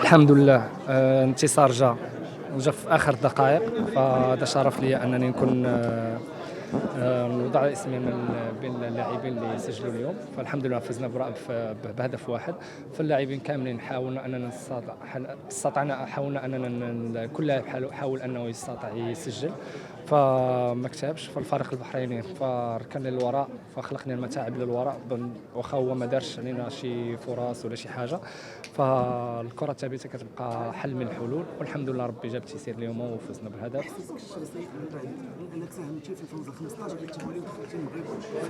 الحمد لله. انتصار جا في اخر الدقائق، فهذا شرف لي انني نكون نوضع اسمي من بين اللاعبين اللي سجلوا اليوم. فالحمد لله فزنا بهدف واحد. فاللاعبين كاملين حاولنا اننا حاولنا اننا كل لاعب حاول انه يستطيع يسجل، فما كتبش. فالفريق البحريني فركن للوراء، فخلقنا المتاعب للوراء، واخا هو ما دارش علينا شي فرص ولا شي حاجه. فالكره الثابته كتبقى حل من الحلول، والحمد لله ربي جاب تيسير اليوم وفزنا بالهدف.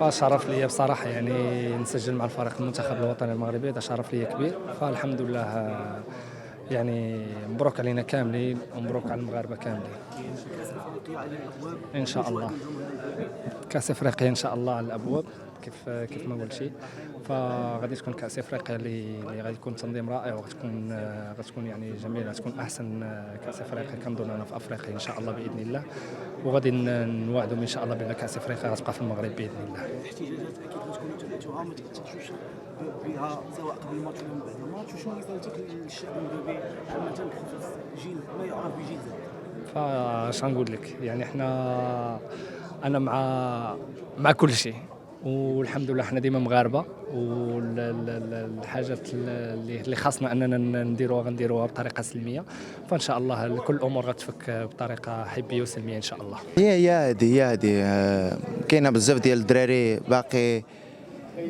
فشرف لي بصراحه، يعني نسجل مع الفريق المنتخب الوطني المغربي، هذا شرف لي كبير. فالحمد لله، يعني مبروك علينا كاملين ومبروك على المغاربه كاملين. ان شاء الله كاس افريقيا ان شاء الله على الابواب، كيف ما قلت شي. فغادي تكون كاس افريقيا اللي غادي يكون تنظيم رائع، غتكون يعني جميله، غتكون احسن كاس افريقيا كنظن انا في افريقيا ان شاء الله باذن الله. وغادي نوعدهم ان شاء الله بان كاس افريقيا غتبقى في المغرب باذن الله. الاحتجاجات اكيد غتكون تابعتوها، ما تحتاجوش بها سواء قبل الماتش ولا من بعد الماتش، وشنو رسالتك للشعب المغربي عامه بخصوص جيل ما يعرف بجيل زد؟ فاش غنقول لك، يعني انا مع كل شيء، والحمد لله حنا ديما مغاربه، والحاجات اللي خاصنا اننا غنديروها بطريقه سلميه. فان شاء الله كل الامور غتفك بطريقه حبيه وسلميه ان شاء الله. هي هادي كاينه بزاف ديال الدراري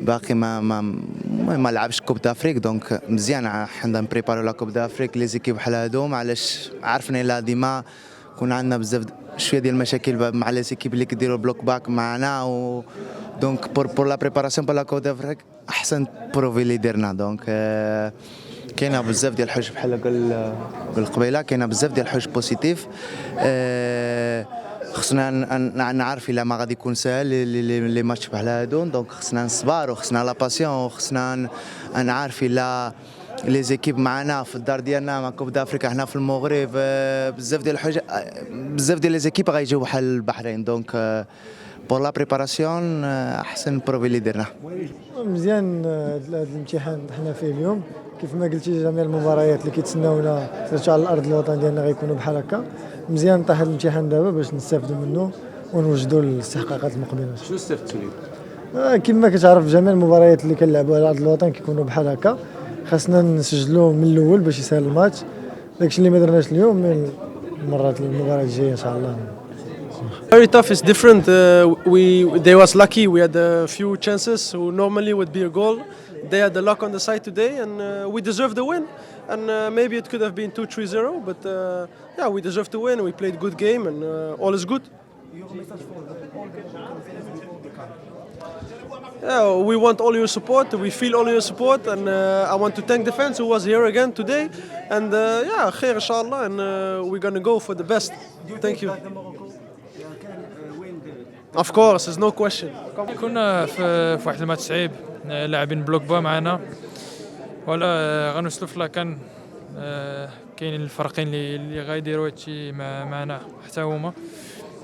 باقي ما لعبش كوب دافريك، دونك مزيان حنا نبريباريو لا كوب دافريك لي زيكيب بحال هادوم. علاش عرفنا لا ديما كون عندنا بزاف شويه ديال المشاكل مع لي زيكيب اللي كيديروا بلوك باك معنا، و دونك بور لا بريباراسيون بور لا كوب دافريك احسن بروفي اللي درنا. دونك كاينه بزاف ديال الحوايج بحال قال قبيله، كاينه بزاف ديال الحوايج بوزيتيف. خصنا نعرف الا ما غادي يكون ساهل لي ماتش بحال هادو، دونك خصنا نصبر وخصنا لا باسيون، وخصنا نعرف الا لي زيكيب معنا في الدار ديالنا مع كوب دافريكا حنا في المغرب. بزاف ديال الحوايج، بزاف ديال لي زيكيب غيجيو بحال البحرين. دونك بور لا بريباراسيون احسن بروفي اللي درناه. مزيان هذا الامتحان حنا فيه اليوم، كيف ما قلتي جميع المباريات اللي كيتسناونا سيرتو على الارض الوطن ديالنا غيكونوا بحال هكا. مزيان نطيح هذا الامتحان دابا باش نستافدوا منه ونوجدوا الاستحقاقات المقبله. شنو استفدتوا اليوم؟ كما كتعرف جميع المباريات اللي كنلعبوا على ارض الوطن كيكونوا بحال هكا، خاصنا نسجلوا من الاول باش يسهل الماتش. داكشي اللي ما درناش اليوم، من المباريات الجايه ان شاء الله. Very tough. It's different. They was lucky. We had a few chances who normally would be a goal. They had the luck on the side today, and we deserved the win. And maybe it could have been 2-3-0, but yeah, we deserved to win. We played a good game, and all is good. Yeah, we want all your support. We feel all your support, and I want to thank the fans who was here again today. And yeah, خير إن شاء الله, and we're gonna go for the best. Thank you. Of course, there's no question. كنا في واحد الماتش صعيب، لاعبين بلوك با معنا، ولا غنوصلوا في لاكان. كاينين الفريقين اللي غايديروا هادشي معنا حتى هما.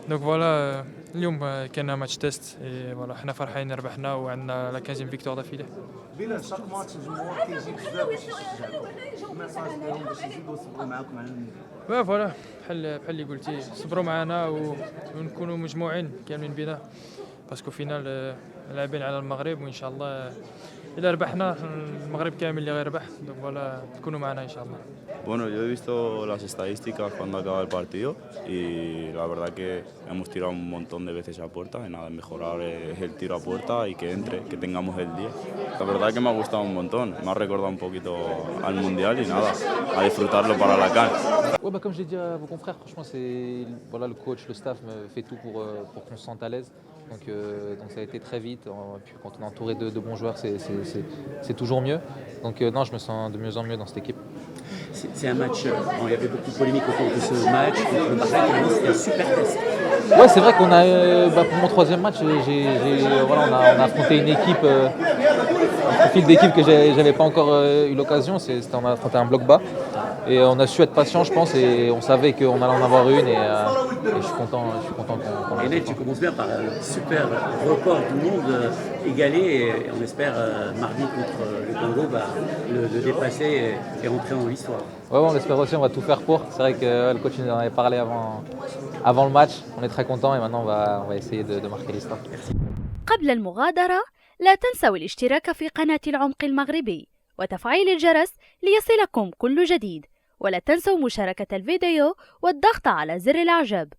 دونك فوالا اليوم كان ماتش تيست، فوالا حنا فرحانين ربحنا وعندنا لا 15 فيكتوار دافيلي. بلا شاك ماتش الجمهور كيجي بزاف باش يشجعكم، ميساج لهم باش يزيدوا يصبروا معاكم على المنبر. فوالا بحال اللي قلتي، صبروا معنا ونكونوا مجموعين كاملين بينا، باسكو فينال لاعبين على المغرب، وان شاء الله الا ربحنا المغرب كامل اللي غيربح. دونك فوالا تكونوا معنا ان شاء الله. Bueno, yo he visto las estadísticas cuando acaba el partido y la verdad que hemos tirado un montón de veces a puerta y nada, mejorar el tiro a puerta y que entre, que tengamos el 10. La verdad que me ha gustado un montón, me ha recordado un poquito al Mundial y nada, a disfrutarlo para la CAN. Ouais, bah, comme je l'ai dit à vos confrères, franchement, voilà, le coach, le staff me fait tout pour qu'on se sente à l'aise. Donc ça a été très vite. Puis quand on est entouré de bons joueurs, c'est toujours mieux. Donc non, je me sens de mieux en mieux dans cette équipe. C'est un match, il y avait beaucoup de polémiques autour de ce match contre le Bahreïn, c'était un super test. Ouais, c'est vrai qu'on a, pour mon troisième match, voilà, on a affronté une équipe profil d'équipe que j'avais pas encore eu l'occasion. On a affronté un bloc bas et on a su être patient, je pense, et on savait qu'on allait en avoir une et je suis content qu'on Et là, tu commences bien par un super record du monde égalé et on espère mardi contre le Congo le dépasser et rentrer dans l'histoire. Ouais, on l'espère aussi, on va tout faire pour. C'est vrai que le coach nous en avait parlé avant le match. On est très content et maintenant on va essayer de marquer l'histoire. قبل المغادرة لا تنسوا الاشتراك في قناة العمق المغربي وتفعيل الجرس ليصلكم كل جديد، ولا تنسوا مشاركة الفيديو والضغط على زر الإعجاب.